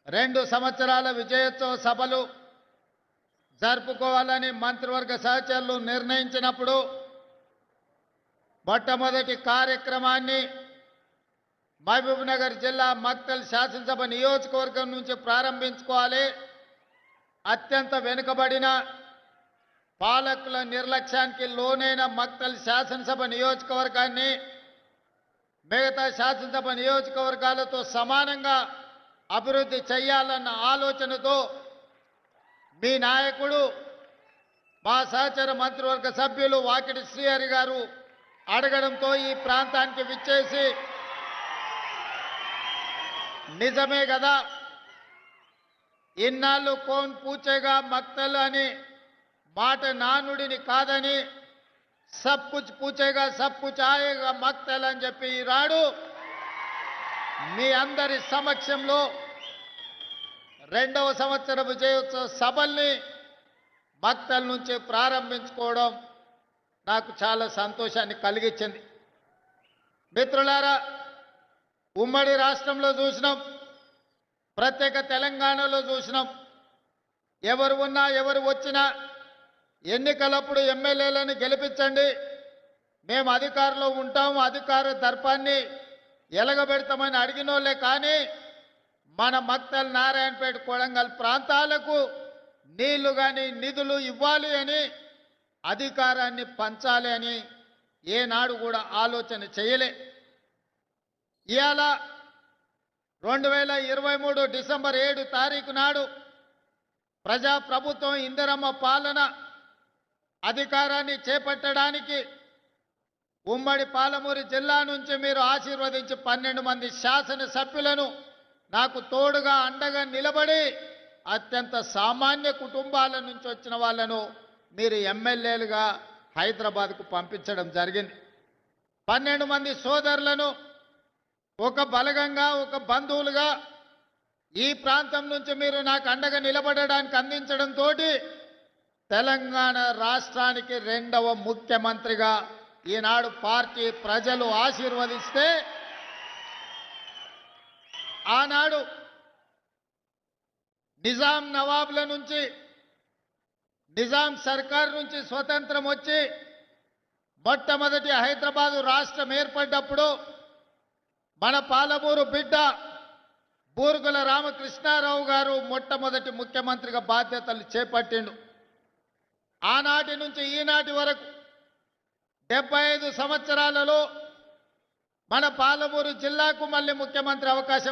2 సంవత్సరాల విజయోత్సవ సభలు జరుపుకోవాలని మంత్రివర్గ సహచరులు నిర్ణయించినప్పుడు మొట్టమొదటి కార్యక్రమాన్ని మహబూబ్నగర్ జిల్లా మక్తల్ శాసనసభ నియోజకవర్గం నుంచి ప్రారంభించుకోవాలి. అత్యంత వెనుకబడిన పాలకుల నిర్లక్ష్యానికి లోనైన మక్తల్ శాసనసభ నియోజకవర్గాన్ని మిగతా శాసనసభ నియోజకవర్గాలతో సమానంగా అభివృద్ధి చేయాలన్న ఆలోచనతో మీ నాయకుడు మా సహచర మంత్రివర్గ సభ్యులు వాకిటి శ్రీహరి గారు అడగడంతో ఈ ప్రాంతానికి విచ్చేసి నిజమే కదా ఇన్నాళ్ళు కోన్ పూచేగా మక్తల్ అని మాట నానుడిని కాదని సబ్ కుచ్ పూచేగా సబ్ కుచ్ ఆయేగా మక్తల్ అని చెప్పి ఈనాడు మీ అందరి సమక్షంలో 2వ సంవత్సర విజయోత్సవ సభల్ని మక్తల్ నుంచి ప్రారంభించుకోవడం నాకు చాలా సంతోషాన్ని కలిగించింది. మిత్రులారా, ఉమ్మడి రాష్ట్రంలో చూసినాం, ప్రత్యేక తెలంగాణలో చూసినాం. ఎవరు ఉన్నా ఎవరు వచ్చినా ఎన్నికలప్పుడు ఎమ్మెల్యేలను గెలిపించండి, మేము అధికారంలో ఉంటాం, అధికార దర్పాన్ని ఎలగబెడతామని అడిగినోళ్ళే. కానీ మన మక్తల్, నారాయణపేట, కొడంగల్ ప్రాంతాలకు నీళ్లు కానీ నిధులు ఇవ్వాలి అని, అధికారాన్ని పంచాలి అని ఏనాడు కూడా ఆలోచన చేయలే. ఇవాళ 2023 డిసెంబర్ 7 తారీఖు నాడు ప్రజాప్రభుత్వం ఇందిరమ్మ పాలన అధికారాన్ని చేపట్టడానికి ఉమ్మడి పాలమూరు జిల్లా నుంచి మీరు ఆశీర్వదించి 12 మంది శాసనసభ్యులను నాకు తోడుగా అండగా నిలబడి అత్యంత సామాన్య కుటుంబాల నుంచి వచ్చిన వాళ్ళను మీరు ఎమ్మెల్యేలుగా హైదరాబాద్కు పంపించడం జరిగింది. 12 మంది సోదరులను ఒక బలగంగా, ఒక బంధువులుగా ఈ ప్రాంతం నుంచి మీరు నాకు అండగా నిలబడడానికి అందించడంతో తెలంగాణ రాష్ట్రానికి 2వ ముఖ్యమంత్రిగా ఈనాడు పార్టీ ప్రజలు ఆశీర్వదిస్తే, ఆనాడు నిజాం నవాబుల నుంచి, నిజాం సర్కార్ నుంచి స్వతంత్రం వచ్చి మొట్టమొదటి హైదరాబాదు రాష్ట్రం ఏర్పడ్డప్పుడు మన పాలమూరు బిడ్డ బూరుగుల రామకృష్ణారావు గారు మొట్టమొదటి ముఖ్యమంత్రిగా బాధ్యతలు చేపట్టిండు. ఆనాటి నుంచి ఈనాటి వరకు 75 సంవత్సరాలలో మన పాలమూరు జిల్లాకు మళ్ళీ ముఖ్యమంత్రి అవకాశం